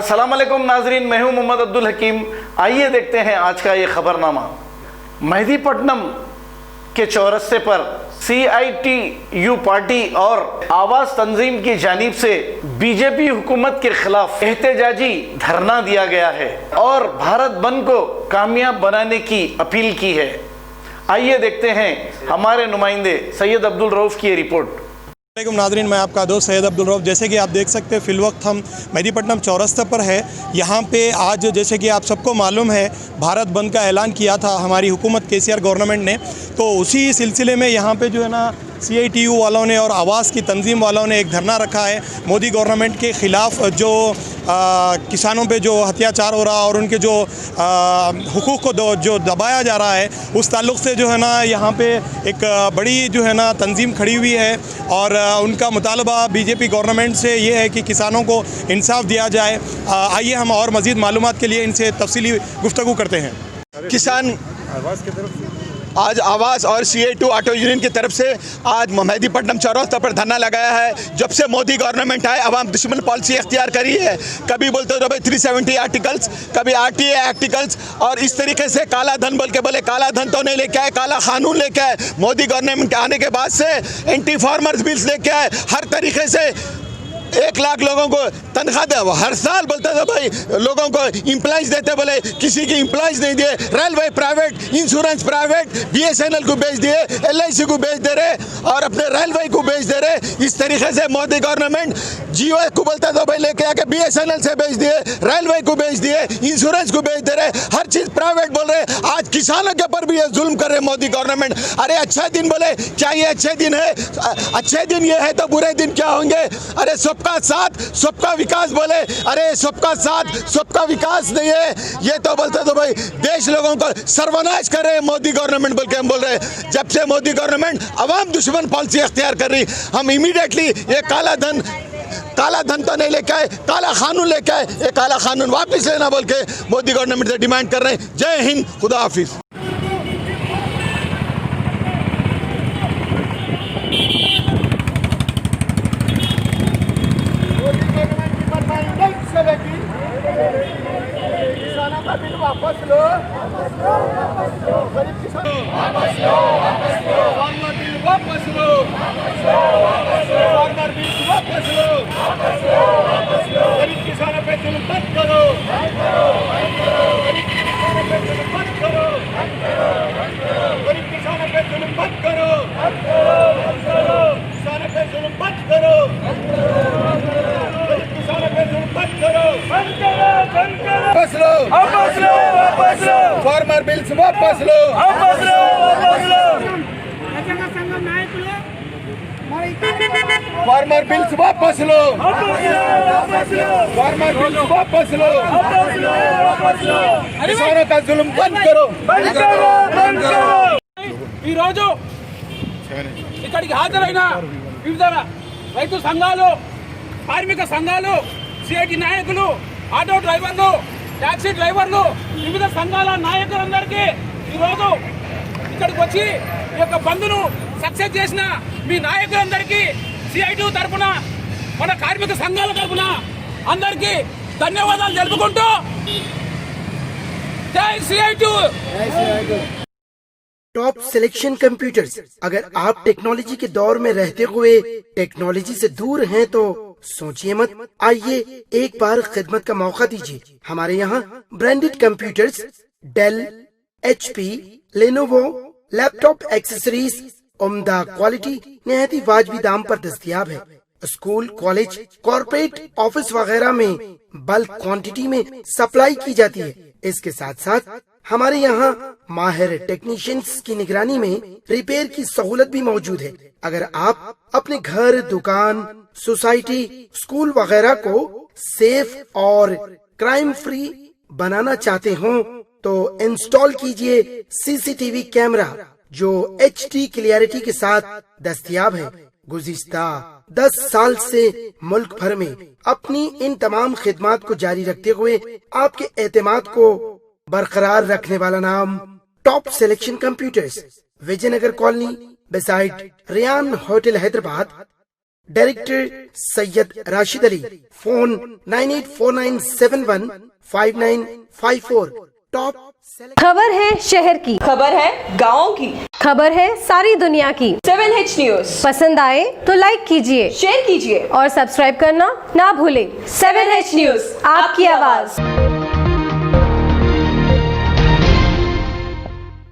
अस्सलाम वालेकुम नाजरीन, मैं हूं मोहम्मद अब्दुल हकीम। आइए देखते हैं आज का ये खबरनामा। मेहदीपट्टनम के चौरस्ते पर CITU पार्टी और आवाज तंजीम की जानिब से बीजेपी हुकूमत के खिलाफ एहतजाजी धरना दिया गया है और भारत बंद को कामयाब बनाने की अपील की है। आइए देखते हैं हमारे नुमाइंदे सैयद अब्दुल रऊफ की रिपोर्ट। नाजरीन, मैं आपका दोस्त सैयद अब्दुल रऊफ। जैसे कि आप देख सकते हैं फिल वक्त हम मेहदीपट्टनम चौरस्ते पर है। यहाँ पे आज जैसे कि आप सबको मालूम है भारत बंद का ऐलान किया था हमारी हुकूमत KCR गवर्नमेंट ने, तो उसी सिलसिले में यहाँ पे जो है ना CITU वालों ने और आवाज़ की तंजीम वालों ने एक धरना रखा है मोदी गवर्नमेंट के ख़िलाफ़। जो किसानों पे जो अत्याचार हो रहा और उनके जो हुकूक़ को जो दबाया जा रहा है उस ताल्लुक़ से जो है ना यहाँ पे एक बड़ी जो है ना तंजीम खड़ी हुई है और उनका मुतालबा बीजेपी गवर्नमेंट से ये है कि किसानों को इंसाफ दिया जाए। आइए हम और मज़ीद मालूमात के लिए इनसे तफसीली गुफ्तगू करते हैं। किसान आज आवाज़ और CITU ऑटो यूनियन की तरफ से आज मेहदीपट्टनम चौरास्ता पर धरना लगाया है। जब से मोदी गवर्नमेंट आए अवाम दुश्मन पॉलिसी इख्तियार करी है। कभी बोलते हो भाई 370 आर्टिकल्स, कभी RTA आर्टिकल्स और इस तरीके से काला धन बोल के बोले काला धन तो नहीं लेके आए, काला कानून लेके आए। मोदी गवर्नमेंट आने के बाद से एंटी फार्मर्स बिल्स लेके आए। हर तरीके से 1 लाख लोगों को तनख्वाह दे, हर साल बोलते थे भाई लोगों को इम्प्लॉइज देते, बोले किसी की इम्प्लॉइज नहीं दिए। Railway private, insurance private, BSNL को बेच दिए, LIC को बेच दे रहे और अपने रेलवे को बेच दे रहे। इस तरीके से मोदी गवर्नमेंट जियो को बोलते थे भाई लेके आके BSNL से बेच दिए, रेलवे को बेच दिए, इंश्योरेंस को बेच दे रहे, हर चीज़ प्राइवेट बोल रहे। आज किसानों के ऊपर भी ये जुल्म कर रहे मोदी गवर्नमेंट। अरे अच्छा दिन बोले, क्या ये अच्छे दिन है? अच्छे दिन ये है तो बुरे दिन क्या होंगे? अरे सबका साथ सबका विकास बोले, अरे सबका साथ सबका विकास नहीं है। ये तो बोलते तो भाई देश लोगों को सर्वनाश कर रहे मोदी गवर्नमेंट बोल के हम बोल रहे। जब से मोदी गवर्नमेंट अवाम दुश्मन पॉलिसी इख्तियार कर रही, हम इमीडिएटली ये काला धन तो नहीं लेके आए, काला कानून लेके आए, ये काला कानून वापस लेना बोल के मोदी गवर्नमेंट से डिमांड कर रहे हैं। जय हिंद, खुदा हाफिज। वापस लो, गरीब किसान वापस लो, फार्मर बिल वापस लो, फार्मर बिल वापस लो, गरीब किसानों पे जुल्म मत करो, गरीब किसानों पे जुल्म मत करो, गरीब किसानों पे जुल्म मत करो, किसानों पे जुल्म मत करो, गरीब किसानों पे जुल्म मत करो, वापस लो, वापस लो, वापस लो, फार्मर बिल्स वापस लो, वापस लो, वापस लो, फार्मर बिल्स वापस लो, वापस लो, फार्मर बिल्स वापस लो, वापस लो, किसानों का जुल्म बंद करो, बंद करो, बंद करो। ఈ రోజు ఇక్కడికి హాజరైన వివిధ రైతు సంఘాలు, కార్మిక సంఘాలు, CIT నాయకులు, ఆటో డ్రైవర్లు, ట్యాక్సీ డ్రైవర్లు, వివిధ సంఘాల నాయకులందరికీ ఈరోజు ఇక్కడికి వచ్చి ఈ యొక్క బంద్ను సక్సెస్ చేసిన మీ నాయకులందరికీ CITU తరఫున, మన కార్మిక సంఘాల తరఫున అందరికీ ధన్యవాదాలు తెలుపుకుంటూ జై CITU। Top selection computers. अगर आप टेक्नोलॉजी के दौर में रहते हुए टेक्नोलॉजी से दूर हैं तो सोचिए मत, आइए एक बार खिदमत का मौका दीजिए। हमारे यहाँ branded computers Dell, HP, Lenovo, laptop accessories उम्दा क्वालिटी निहायत ही वाजबी दाम पर दस्तयाब है। स्कूल, कॉलेज, कॉर्पोरेट, ऑफिस वगैरह में बल्क क्वांटिटी में सप्लाई की जाती है। इसके साथ साथ हमारे यहाँ माहिर टेक्नीशियंस की निगरानी में रिपेयर की सहूलत भी मौजूद है। अगर आप अपने घर, दुकान, सोसाइटी, स्कूल वगैरह को सेफ और क्राइम फ्री बनाना चाहते हो तो इंस्टॉल कीजिए CCTV कैमरा जो HD क्लियरिटी के साथ दस्तयाब है। गुज़िश्ता 10 साल से मुल्क भर में अपनी इन तमाम खिदमात को जारी रखते हुए आपके एतमाद को बरकरार रखने वाला नाम top selection computers, Vijayanagar colony, beside Riyan hotel, Hyderabad. Director Syed Rashid Ali, phone 9849715954। Top खबर है शहर की, खबर है गाँव की, खबर है सारी दुनिया की। 7H न्यूज पसंद आए तो लाइक कीजिए, शेयर कीजिए और सब्सक्राइब करना ना भूलें। 7H न्यूज, आपकी आवाज।